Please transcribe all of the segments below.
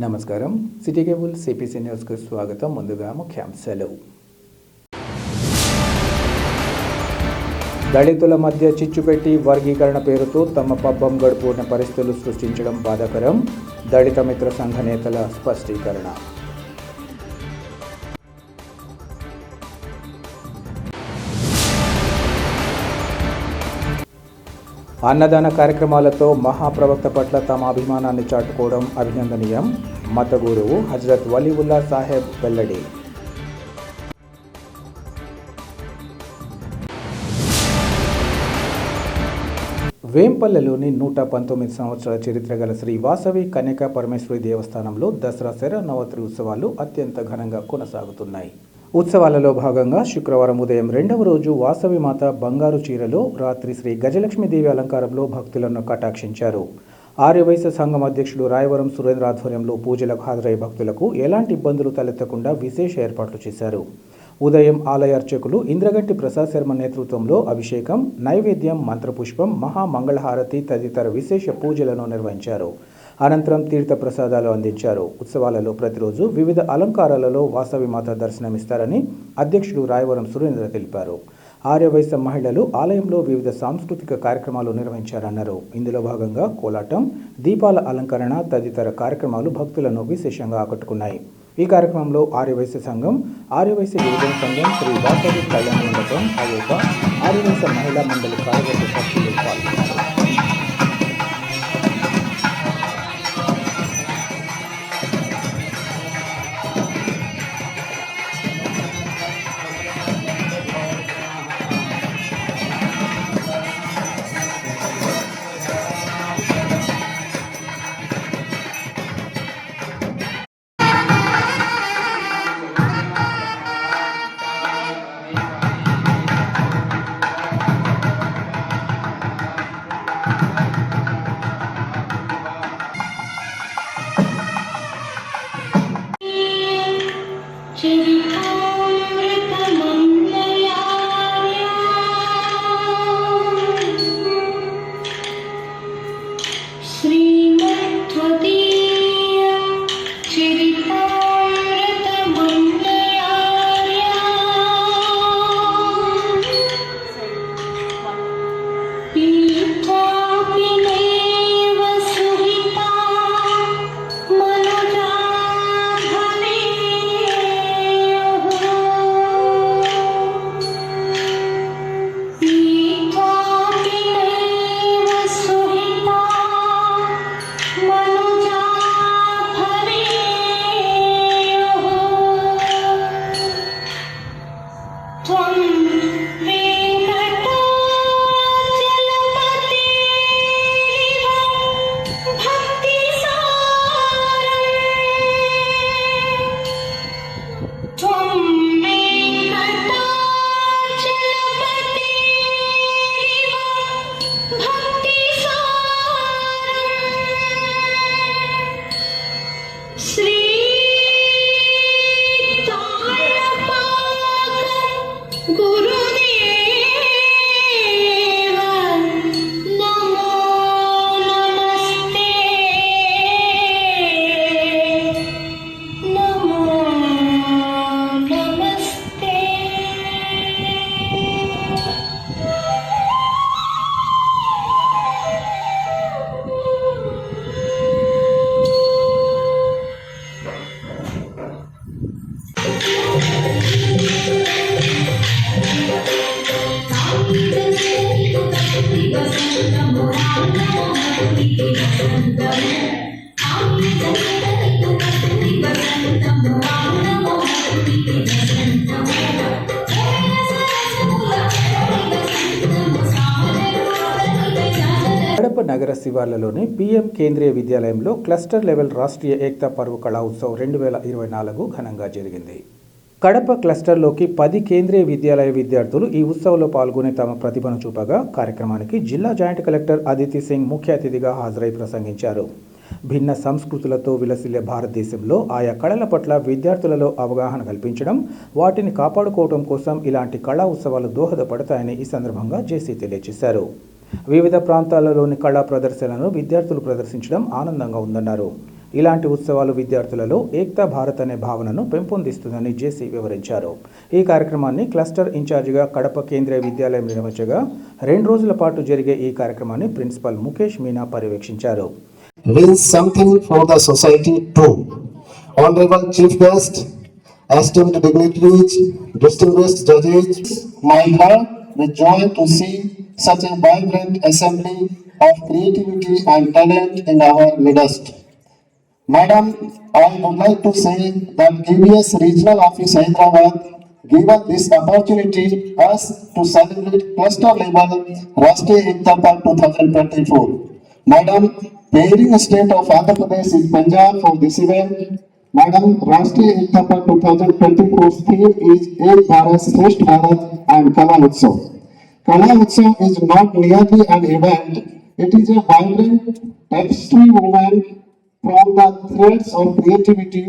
నమస్కారం. City cable CPC న్యూస్కు స్వాగతం. ముందుగా ముఖ్యాంశాలు. దళితుల మధ్య చిచ్చుపెట్టి వర్గీకరణ పేరుతో తమ పబ్బం గడుపున్న పరిస్థితులు సృష్టించడం బాధాకరం. దళిత మిత్ర సంఘ నేతల స్పష్టీకరణ. అన్నదాన కార్యక్రమాలతో మహాప్రవక్త పట్ల తమ అభిమానాన్ని చాటుకోవడం అభినందనీయం. మత గురువు హజ్రత్ వలీవుల్లా సాహెబ్ వెల్లడి. వేంపల్లెలోని 119 సంవత్సరాల చరిత్ర గల శ్రీ వాసవి కన్యకా పరమేశ్వరి దేవస్థానంలో దసరా శరన్నవరాత్రి ఉత్సవాలు అత్యంత ఘనంగా కొనసాగుతున్నాయి. ఉత్సవాలలో భాగంగా శుక్రవారం ఉదయం 2వ రోజు వాసవి మాత బంగారు చీరలో, రాత్రి శ్రీ గజలక్ష్మీదేవి అలంకారంలో భక్తులను కటాక్షించారు. ఆర్యవైశ్య సంఘం అధ్యక్షుడు రాయవరం సురేంద్ర ఆధ్వర్యంలో పూజలకు హాజరయ్యే భక్తులకు ఎలాంటి ఇబ్బందులు తలెత్తకుండా విశేష ఏర్పాట్లు చేశారు. ఉదయం ఆలయ అర్చకులు ఇంద్రగంటి ప్రసాద్ శర్మ నేతృత్వంలో అభిషేకం, నైవేద్యం, మంత్రపుష్పం, మహామంగళహారతి తదితర విశేష పూజలను నిర్వహించారు. అనంతరం తీర్థ ప్రసాదాలు అందించారు. ఉత్సవాలలో ప్రతిరోజు వివిధ అలంకారాలలో వాసవి మాత దర్శనమిస్తారని అధ్యక్షుడు రాయవరం సురేంద్ర తెలిపారు. ఆర్యవైశ్య మహిళలు ఆలయంలో వివిధ సాంస్కృతిక కార్యక్రమాలు నిర్వహించారన్నారు. ఇందులో భాగంగా కోలాటం, దీపాల అలంకరణ తదితర కార్యక్రమాలు భక్తులను విశేషంగా ఆకట్టుకున్నాయి. ఈ కార్యక్రమంలో ఆర్యవైశ్య సంఘం, ఆర్యవైశ్య యువజన సంఘం, శ్రీ వాసవి కళ్యాణ మండపం, అయోక, ఆర్యవైశ్య మహిళా మండలి కార్యవర్గ సభ్యులు పాల్గొన్నారు. కడప నగర శివార్లలోని పిఎం కేంద్రీయ విద్యాలయంలో క్లస్టర్ లెవెల్ రాష్ట్రీయ ఏక్తా పర్వ్ కళా ఉత్సవ్ 2024 ఘనంగా జరిగింది. కడప క్లస్టర్లోకి 10 కేంద్రీయ విద్యాలయ విద్యార్థులు ఈ ఉత్సవంలో పాల్గొని తమ ప్రతిభను చూపగా కార్యక్రమానికి జిల్లా జాయింట్ కలెక్టర్ అదితి సింగ్ ముఖ్య అతిథిగా హాజరై ప్రసంగించారు. భిన్న సంస్కృతులతో విలసిల్లే భారతదేశంలో ఆయా కళల పట్ల విద్యార్థులలో అవగాహన కల్పించడం, వాటిని కాపాడుకోవడం కోసం ఇలాంటి కళా ఉత్సవాలు దోహదపడతాయని ఈ సందర్భంగా జేసీ తెలియజేశారు. వివిధ ప్రాంతాలలోని కళా ప్రదర్శనలను విద్యార్థులు ప్రదర్శించడం ఆనందంగా ఉందన్నారు. ఇలాంటి ఉత్సవాలు విద్యార్థులలో ఏక్తా భారత్ అనే భావనను పెంపొందిస్తుందని జేసీ వివరించారు. ఈ కార్యక్రమాన్ని క్లస్టర్ ఇన్ఛార్జిగా కడప కేంద్రీయ విద్యాలయం నిర్వహించగా 2 రోజుల పాటు జరిగే ఈ కార్యక్రమాన్ని ప్రిన్సిపల్ ముఖేష్ మీనా పర్యవేక్షించారు. Means something for the society too. Honorable Chief Guest, esteemed dignitaries, distinguished judges, my heart with joy to see such a vibrant assembly of creativity and talent in our midst. Madam, I would like to say that KVS Regional Office Hyderabad given this opportunity us to celebrate cluster level Rashtriya Ekta Park 2024. Madam, pairing state of Andhra Pradesh in Punjab for this event. Madam, Rashtriya Ekta Park 2024 theme is Ek Bharat Shresth Bharat and Kala Utsav. Kala Utsav is not merely an event, it is a vibrant tapestry woven from the threads of creativity.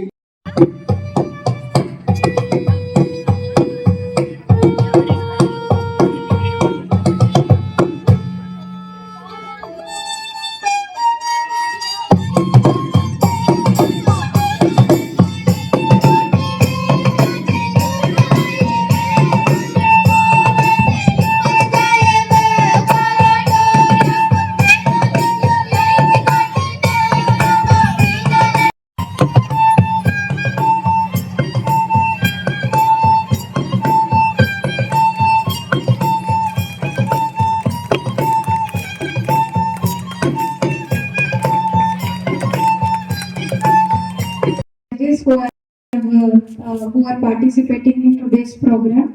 Who are participating in today's program,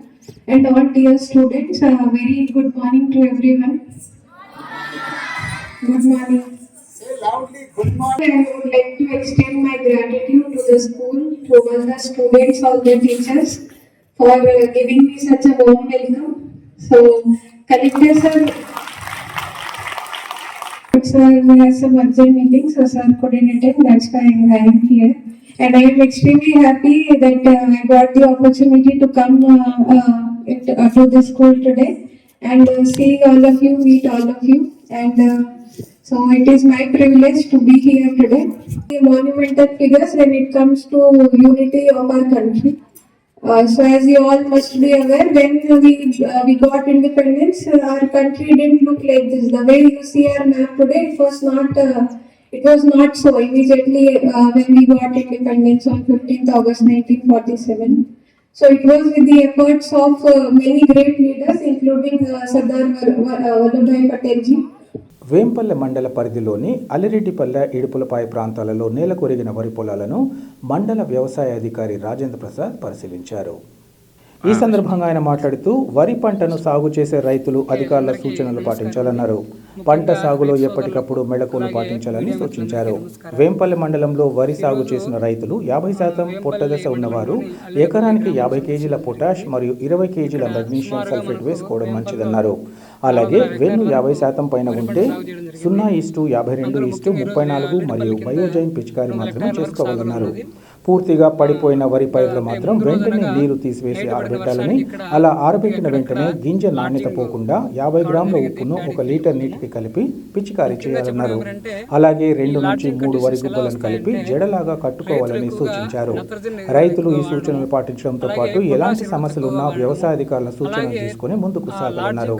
and all dear students, very good morning to everyone. Good morning. Say loudly, good morning. I would like to extend my gratitude to the school, to all the students, all the teachers for giving me such a warm welcome. So, Collector sir, we have some urgent meetings, so sir couldn't attend. That's why I am here. And I am extremely happy that I got the opportunity to come to this school today and see all of you, meet all of you. And so it is my privilege to be here today. The monumental figures when it comes to unity of our country. So as you all must be aware, when we got independence, our country didn't look like this. The way you see our map today, it was not so immediately when we got independence on 15th August 1947. So it was with the efforts of many great leaders, including Sardar Vallabhbhai Patel ji. Vempalle మండల పరిధిలోని అలిరెడ్డిపల్లె ఇడుపులపాయ ప్రాంతాలలో నేలకొరిగిన వరి పొలాలను మండల వ్యవసాయ అధికారి రాజేంద్ర ప్రసాద్ పరిశీలించారు. ఈ సందర్భంగా ఆయన మాట్లాడుతూ వరి పంటను సాగు చేసే రైతులు అధికారుల సూచనలు పాటించాలన్నారు. పంట సాగులో ఎప్పటికప్పుడు మెళకువలు పాటించాలని సూచించారు. వేంపల్లె మండలంలో వరి సాగు చేసిన రైతులు 50% పొట్టదశ ఉన్నవారు ఎకరానికి 50 కేజీల పొటాష్ మరియు 20 కేజీల మెగ్నీషియం సల్ఫేట్ వేసుకోవడం మంచిదన్నారు. అలాగే వెన్ను 50% పైన ఉంటే 0:52:34 మరియు బయోజైన్ పిచికారీ మాత్రమే చేసుకోవాలన్నారు. పూర్తిగా పడిపోయిన వరి పైర్లు మాత్రం వెంటనే నీరు తీసివేసి ఆరబెట్టాలని, అలా ఆరబెట్టిన వెంటనే గింజ నాణ్యత పోకుండా 50 గ్రాముల ఉప్పును 1 లీటర్ నీటికి కలిపి పిచికారీ చేయాలన్నారు. అలాగే 2 నుంచి 3 వరి గుబ్బలను కలిపి జడలాగా కట్టుకోవాలని సూచించారు. రైతులు ఈ సూచనలు పాటించడంతో పాటు ఎలాంటి సమస్యలున్నా వ్యవసాయ అధికారుల సూచనలు తీసుకుని ముందుకు సాగాలన్నారు.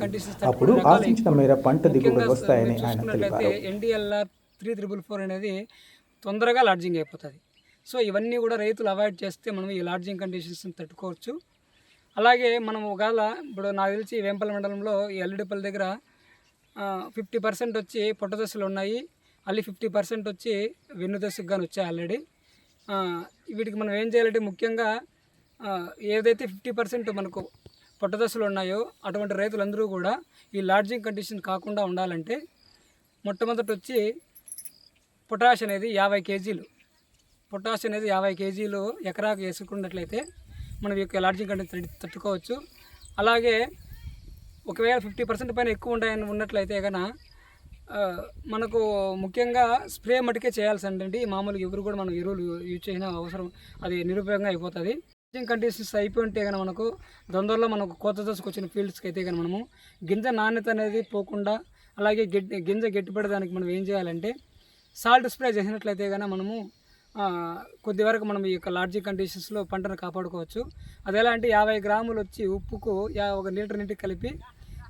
అప్పుడు ఆశించిన మేర పంట దిగుబడులు వస్తాయని ఆయన తెలిపారు. NDLR 3444 అనేది తొందరగా లాడ్జింగ్ అయిపోతుంది. సో ఇవన్నీ కూడా రైతులు అవాయిడ్ చేస్తే మనం ఈ లాడ్జింగ్ కండిషన్స్ని తట్టుకోవచ్చు. అలాగే మనం ఒకవేళ ఇప్పుడు నాకు తెలిసి వేంపల్లి మండలంలో ఈ అల్లిడిపల్లి దగ్గర 50% వచ్చి పొట్టదశలు ఉన్నాయి, అల్లి 50% వచ్చి వెన్ను దశకు కానీ వచ్చాయి ఆల్రెడీ. వీటికి మనం ఏం చేయాలంటే ముఖ్యంగా ఏదైతే 50% మనకు పొట్టదశలు ఉన్నాయో అటువంటి రైతులందరూ కూడా ఈ లాడ్జింగ్ కండిషన్ కాకుండా ఉండాలంటే మొట్టమొదటి వచ్చి పొటాష్ అనేది 50 కేజీలు, పొటాష్ అనేది 50 కేజీలు ఎకరాకు వేసుకున్నట్లయితే మనం యొక్క లాడ్జింగ్ కండిషన్ తట్టుకోవచ్చు. అలాగే ఒకవేళ 50% పైన ఎక్కువ ఉన్నట్లయితే కనుక మనకు ముఖ్యంగా స్ప్రే మటుకే చేయాల్సిందండి. మామూలుగా ఎవరు కూడా మనం ఎరువులు యూజ్ చేసిన అవసరం అది నిరుపయోగంగా అయిపోతుంది. లాడ్జింగ్ కండిషన్స్ అయిపోయి ఉంటే కనుక మనకు తొందరలో మనకు కోత దశకు వచ్చిన ఫీల్డ్స్కి అయితే కనుక మనము గింజ నాణ్యత అనేది పోకుండా అలాగే గింజ గట్టిపడడానికి మనం ఏం చేయాలంటే సాల్ట్ స్ప్రే చేసినట్లయితే కనుక మనము కొద్ది వరకు మనం ఈ యొక్క లాడ్జింగ్ కండిషన్స్లో పంటను కాపాడుకోవచ్చు. అది ఎలా అంటే 50 గ్రాములు వచ్చి ఉప్పుకు 1 లీటర్ నీటికి కలిపి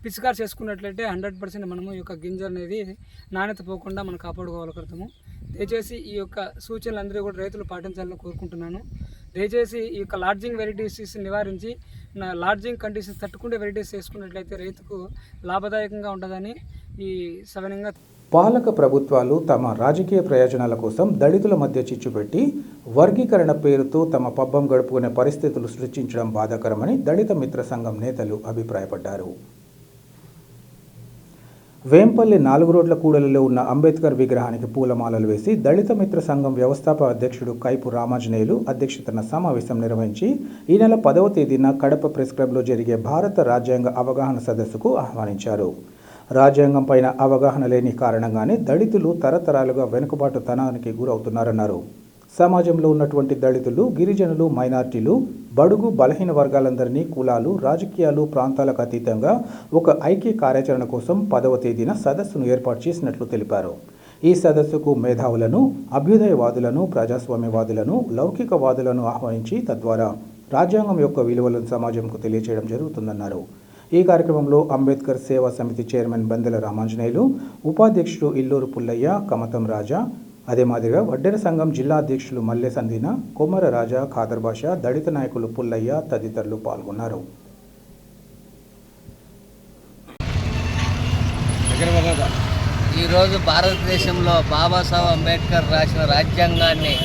పిచికారి చేసుకున్నట్లయితే 100% మనము ఈ యొక్క గింజ అనేది నాణ్యత పోకుండా మనం కాపాడుకోగలుగుతాము. దయచేసి ఈ యొక్క సూచనలు అందరూ కూడా రైతులు పాటించాలని కోరుకుంటున్నాను. దయచేసి ఈ యొక్క లాడ్జింగ్ వెరైటీస్ నివారించి లాడ్జింగ్ కండిషన్స్ తట్టుకుంటే వెరైటీస్ చేసుకున్నట్లయితే రైతుకు లాభదాయకంగా ఉంటుందని ఈ సవినంగా. పాలక ప్రభుత్వాలు తమ రాజకీయ ప్రయోజనాల కోసం దళితుల మధ్య చిచ్చు పెట్టి వర్గీకరణ పేరుతో తమ పబ్బం గడుపుకునే పరిస్థితులు సృష్టించడం బాధాకరమని దళిత మిత్ర సంఘం నేతలు అభిప్రాయపడ్డారు. వేంపల్లి 4 రోడ్ల కూడలిలో ఉన్న అంబేద్కర్ విగ్రహానికి పూలమాలలు వేసి దళిత మిత్ర సంఘం వ్యవస్థాపక అధ్యక్షుడు కైపు రామాంజనేయులు అధ్యక్షతన సమావేశం నిర్వహించి ఈ నెల 10వ తేదీన కడప ప్రెస్ క్లబ్లో జరిగే భారత రాజ్యాంగ అవగాహన సదస్సుకు ఆహ్వానించారు. రాజ్యాంగం పైన అవగాహన లేని కారణంగానే దళితులు తరతరాలుగా వెనుకబాటుతనానికి గురవుతున్నారన్నారు. సమాజంలో ఉన్నటువంటి దళితులు, గిరిజనులు, మైనార్టీలు, బడుగు బలహీన వర్గాలందరినీ కులాలు, రాజకీయాలు, ప్రాంతాలకు అతీతంగా ఒక ఐక్య కార్యాచరణ కోసం 10వ తేదీన సదస్సును ఏర్పాటు చేసినట్లు తెలిపారు. ఈ సదస్సుకు మేధావులను, అభ్యుదయవాదులను, ప్రజాస్వామ్యవాదులను, లౌకికవాదులను ఆహ్వానించి తద్వారా రాజ్యాంగం యొక్క విలువలను సమాజంకు తెలియజేయడం జరుగుతుందన్నారు. ఈ కార్యక్రమంలో అంబేద్కర్ సేవా సమితి చైర్మన్ బందెల రామాంజనేయులు, ఉపాధ్యక్షుడు ఇల్లూరు పుల్లయ్య, కమతం రాజా, అదే మాదిరిగా వడ్డెర సంఘం జిల్లా అధ్యక్షులు మల్లె సందీన, కొమ్మర రాజా, ఖాదర్ బాషా, దళిత నాయకులు పుల్లయ్య తదితరులు పాల్గొన్నారు. ఈరోజు భారతదేశంలో బాబాసాహెబ్ అంబేద్కర్ రాసిన రాజ్యాంగాన్ని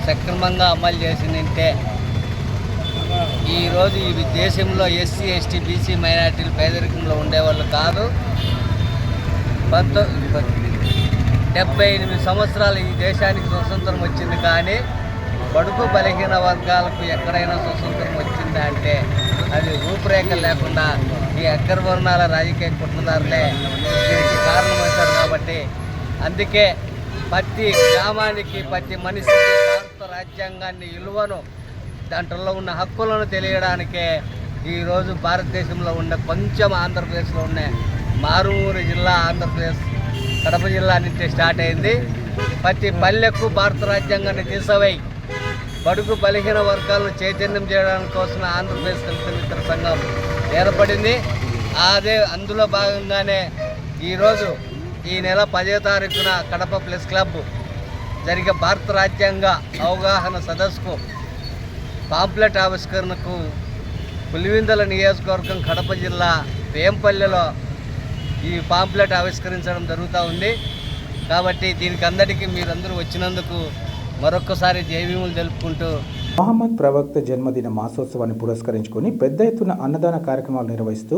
సక్రమంగా అమలు చేసిందంటే ఈరోజు ఈ దేశంలో ఎస్సీ, ఎస్టీ, బీసీ, మైనార్టీలు పేదరికంలో ఉండేవాళ్ళు కాదు. 78 సంవత్సరాలు ఈ దేశానికి స్వతంత్రం వచ్చింది, కానీ బడుగు బలహీన వర్గాలకు ఎక్కడైనా స్వతంత్రం వచ్చిందా అంటే అది రూపురేఖ లేకుండా ఈ అగ్రవర్ణాల రాజకీయ కుట్రదారులే దీనికి కారణమవుతారు. కాబట్టి అందుకే ప్రతి గ్రామానికి, ప్రతి మనిషికి భారత రాజ్యాంగాన్ని విలువను, దాంట్లో ఉన్న హక్కులను తెలియడానికే ఈరోజు భారతదేశంలో ఉన్న కొంచెం ఆంధ్రప్రదేశ్లో ఉన్న మారుమూరు జిల్లా ఆంధ్రప్రదేశ్ కడప జిల్లా నుంచి స్టార్ట్ అయింది. ప్రతి పల్లెకు భారత రాజ్యాంగాన్ని తీసవై బడుగు బలహీన వర్గాలను చైతన్యం చేయడానికి కోసం ఆంధ్రప్రదేశ్ దళిత మిత్ర సంఘం ఏర్పడింది. అందులో భాగంగానే ఈరోజు ఈ నెల 10వ తారీఖున కడప ప్రెస్ క్లబ్ జరిగే భారత రాజ్యాంగ అవగాహన సదస్సుకు పాంప్లెట్ ఆవిష్కరణకు పులివెందుల నియోజకవర్గం కడప జిల్లా వేంపల్లిలో ఈ పాంప్లెట్ ఆవిష్కరించడం జరుగుతూ ఉంది. కాబట్టి దీనికి అందరికీ మీరందరూ వచ్చినందుకు మరొక్కసారి జైభీములు తెలుపుకుంటూ మహమ్మద్ ప్రవక్త జన్మదిన మాసోత్సవాన్ని పురస్కరించుకొని పెద్ద ఎత్తున అన్నదాన కార్యక్రమాలు నిర్వహిస్తూ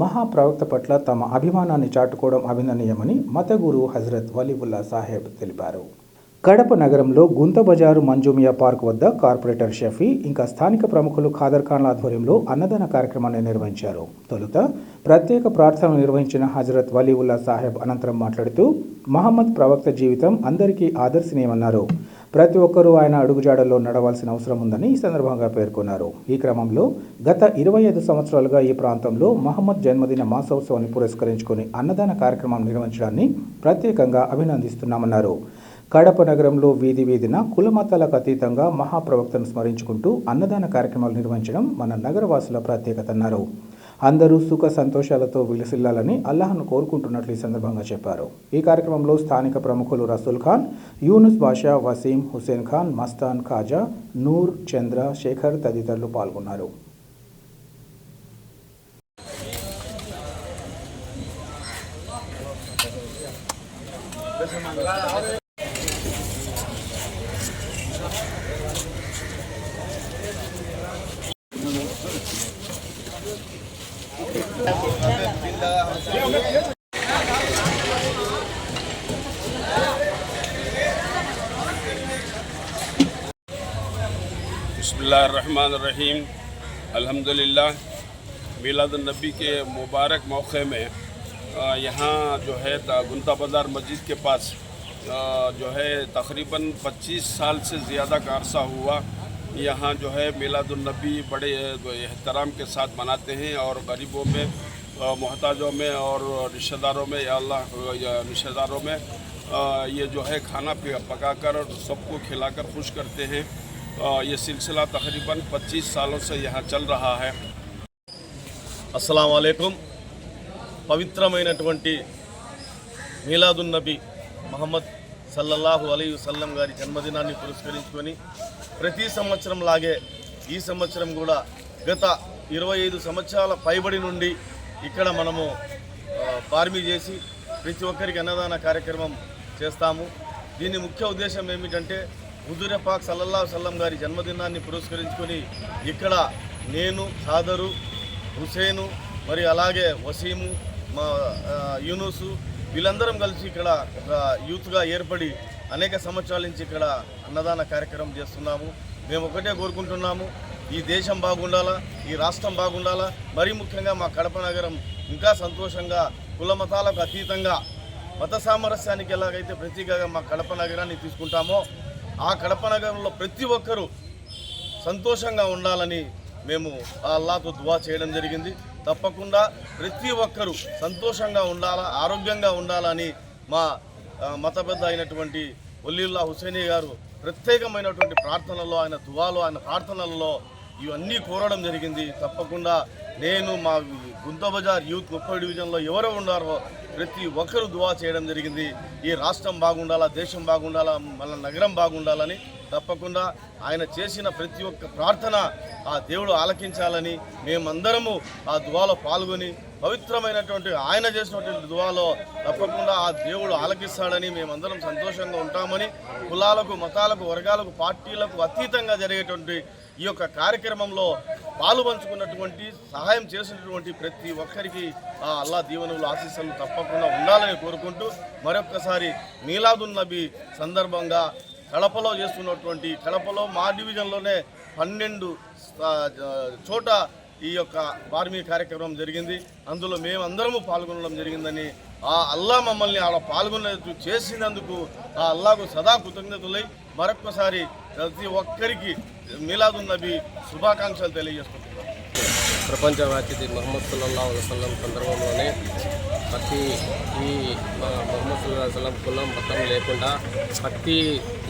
మహాప్రవక్త పట్ల తమ అభిమానాన్ని చాటుకోవడం అభినందనీయమని మత గురు హజరత్ వలీవుల్లా సాహెబ్ తెలిపారు. కడప నగరంలో గుంత బజారు మంజూమియా పార్క్ వద్ద కార్పొరేటర్ షఫీ ఇంకా స్థానిక ప్రముఖులు ఖాదర్ ఖాన్ల ఆధ్వర్యంలో అన్నదాన కార్యక్రమాన్ని నిర్వహించారు. తొలుత ప్రత్యేక ప్రార్థనలు నిర్వహించిన హజరత్ వలీవుల్లా సాహెబ్ అనంతరం మాట్లాడుతూ మహమ్మద్ ప్రవక్త జీవితం అందరికీ ఆదర్శనీయమన్నారు. ప్రతి ఒక్కరూ ఆయన అడుగుజాడల్లో నడవాల్సిన అవసరం ఉందని ఈ సందర్భంగా పేర్కొన్నారు. ఈ క్రమంలో గత 25 సంవత్సరాలుగా ఈ ప్రాంతంలో మహమ్మద్ జన్మదిన మాసోత్సవాన్ని పురస్కరించుకొని అన్నదాన కార్యక్రమం నిర్వహించడాన్ని ప్రత్యేకంగా అభినందిస్తున్నామన్నారు. కడప నగరంలో వీధి వీధిన కులమతాలకు అతీతంగా మహాప్రవక్తను స్మరించుకుంటూ అన్నదాన కార్యక్రమాలు నిర్వహించడం మన నగరవాసుల ప్రత్యేకత అన్నారు. అందరూ సుఖ సంతోషాలతో విలసిల్లాలని అల్లాహ్ను కోరుకుంటున్నట్లు ఈ సందర్భంగా చెప్పారు. ఈ కార్యక్రమంలో స్థానిక ప్రముఖులు రసూల్ ఖాన్, యూనుస్ బాషా, వసీం, హుసేన్ ఖాన్, మస్తాన్, ఖాజా, నూర్, చంద్ర, శేఖర్ తదితరులు పాల్గొన్నారు. बिस्मिल्लाहिर्रहमानिर्रहीम। अल्हम्दुलिल्लाह मिलादुन्नबी के मुबारक मौके में यहाँ जो है गुंता बाज़ार मस्जिद के पास जो है तकरीबन 25 साल से ज़्यादा का अरसा हुआ। यहाँ जो है मिलादुन्नबी बड़े एहतराम के साथ मनाते हैं और गरीबों में, मोहताजों में और रिश्तेदारों में, या अल्लाह रिश्तेदारों में ये जो है खाना पकाकर सबको खिलाकर खुश करते हैं। ये सिलसिला तकरीबन 25 सालों से यहाँ चल रहा है। अस्सलाम वालेकुम। పవిత్రమైనటువంటి మీలాదున్ నబీ మహమ్మద్ సల్లల్లాహు అలైహి వసల్లం గారి జన్మదినాన్ని పురస్కరించుకొని ప్రతి సంవత్సరం లాగే ఈ సంవత్సరం కూడా గత 25 సంవత్సరాల పైబడి నుండి ఇక్కడ మనము బార్మీ చేసి ప్రతి ఒక్కరికి అన్నదాన కార్యక్రమం చేస్తాము. దీని ముఖ్య ఉద్దేశం ఏమిటంటే హుజూర్ పాక్ సల్లల్లాహు అలైహి వసల్లం గారి జన్మదినాన్ని పురస్కరించుకొని ఇక్కడ నేను ఖాదరు హుసేను మరి అలాగే వసీము మా యూనుసు వీళ్ళందరం కలిసి ఇక్కడ ఒక యూత్గా ఏర్పడి అనేక సంవత్సరాల నుంచి ఇక్కడ అన్నదాన కార్యక్రమం చేస్తున్నాము. మేము ఒకటే కోరుకుంటున్నాము, ఈ దేశం బాగుండాలా, ఈ రాష్ట్రం బాగుండాలా, మరీ ముఖ్యంగా మా కడప నగరం ఇంకా సంతోషంగా కుల మతాలకు అతీతంగా మత సామరస్యానికి ఎలాగైతే ప్రతీకగా మా కడప నగరాన్ని తీసుకుంటామో ఆ కడప నగరంలో ప్రతి ఒక్కరూ సంతోషంగా ఉండాలని మేము అల్లాహ్తో దువా చేయడం జరిగింది. తప్పకుండా ప్రతి ఒక్కరూ సంతోషంగా ఉండాలా, ఆరోగ్యంగా ఉండాలని మా మత పెద్ద అయినటువంటి వలీయుల్లా హుసైనీ గారు ప్రత్యేకమైనటువంటి ప్రార్థనలో ఆయన దువాలో ఆయన ప్రార్థనలలో ఇవన్నీ కోరడం జరిగింది. తప్పకుండా నేను మా గుంత బజార్ యూత్ 30 డివిజన్లో ఎవరు ఉన్నారో ప్రతి ఒక్కరూ దువా చేయడం జరిగింది. ఈ రాష్ట్రం బాగుండాలా, దేశం బాగుండాలా, మన నగరం బాగుండాలని. తప్పకుండా ఆయన చేసిన ప్రతి ఒక్క ప్రార్థన ఆ దేవుడు ఆలకించాలని మేమందరము ఆ దువాలో పాల్గొని పవిత్రమైనటువంటి ఆయన చేసినటువంటి దువాలో తప్పకుండా ఆ దేవుడు ఆలకిస్తాడని మేమందరం సంతోషంగా ఉంటామని కులాలకు, మతాలకు, వర్గాలకు, పార్టీలకు అతీతంగా జరిగేటువంటి ఈ యొక్క కార్యక్రమంలో పాలు పంచుకున్నటువంటి సహాయం చేసినటువంటి ప్రతి ఒక్కరికి ఆ అల్లా దీవెనలు ఆశీస్సులు తప్పకుండా ఉండాలని కోరుకుంటూ మరొక్కసారి మీలాదున్ నబీ సందర్భంగా కడపలో చేస్తున్నటువంటి కడపలో మా డివిజన్లోనే 12 చోట ఈ యొక్క బార్మీ కార్యక్రమం జరిగింది. అందులో మేమందరము పాల్గొనడం జరిగిందని ఆ అల్లా మమ్మల్ని అలా పాల్గొనేందుకు చేసినందుకు ఆ అల్లాకు సదా కృతజ్ఞతలై మరొక్కసారి ప్రతి ఒక్కరికి మీలాదున్ నబీ శుభాకాంక్షలు తెలియజేస్తున్నాం. ప్రపంచవ్యాప్తి మహమ్మద్ సల్లల్లాహు అలైహి వసల్లం సందర్భంలోనే ప్రతి ఈ మహమ్మద్ సల్లల్లాహు అలైహి వసల్లం కులం మతం లేకుండా ప్రతి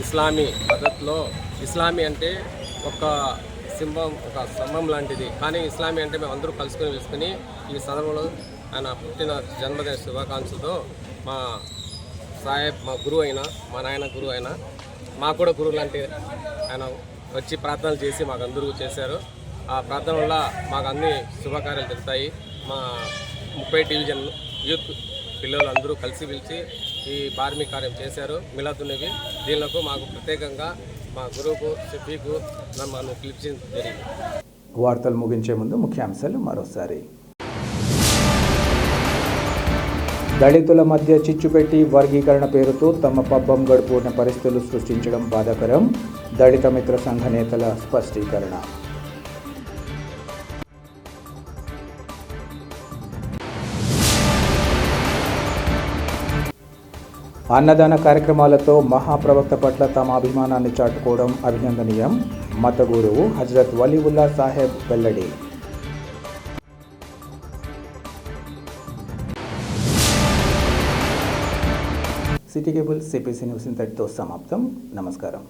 ఇస్లామీ మద్దతులో ఇస్లామీ అంటే ఒక సింబం, ఒక స్తంభం లాంటిది. కానీ ఇస్లామీ అంటే మేము అందరూ కలుసుకొని వేసుకుని ఈ సందర్భంలో ఆయన పుట్టిన జన్మదిన శుభాకాంక్షలతో మా సాహెబ్ మా గురువు అయిన మా నాయన గురువు అయిన మాకు కూడా గురువు లాంటి ఆయన వచ్చి ప్రార్థనలు చేసి మాకు అందరూ చేశారు. ఆ ప్రార్థన వల్ల మాకు అన్ని శుభకార్యాలు జరుగుతాయి. మా 30 డివిజన్ యూత్ పిల్లలు అందరూ కలిసి పిలిచి ఈ బార్మీ కార్యం చేశారు మీలాదున్ నబీ. దీనిలో మాకు ప్రత్యేకంగా మా గురువుకు షఫీకు నన్ను పిలిచింది జరిగింది. వార్తలు ముగించే ముందు ముఖ్యాంశాలు మరోసారి. దళితుల మధ్య చిచ్చుపెట్టి వర్గీకరణ పేరుతో తమ పబ్బం గడుపుకున్న పరిస్థితులు సృష్టించడం బాధాకరం. దళిత మిత్ర సంఘ నేతల స్పష్టీకరణ. అన్నదాన కార్యక్రమాలతో మహాప్రవక్త పట్ల తమ అభిమానాన్ని చాటుకోవడం అభినందనీయం. మత గురువు హజ్రత్ వలీవుల్లా సాహెబ్ వెల్లడి. సిటీ కేబుల్ సిపిసి న్యూస్ ఇంతటితో సమాప్తం. నమస్కారం.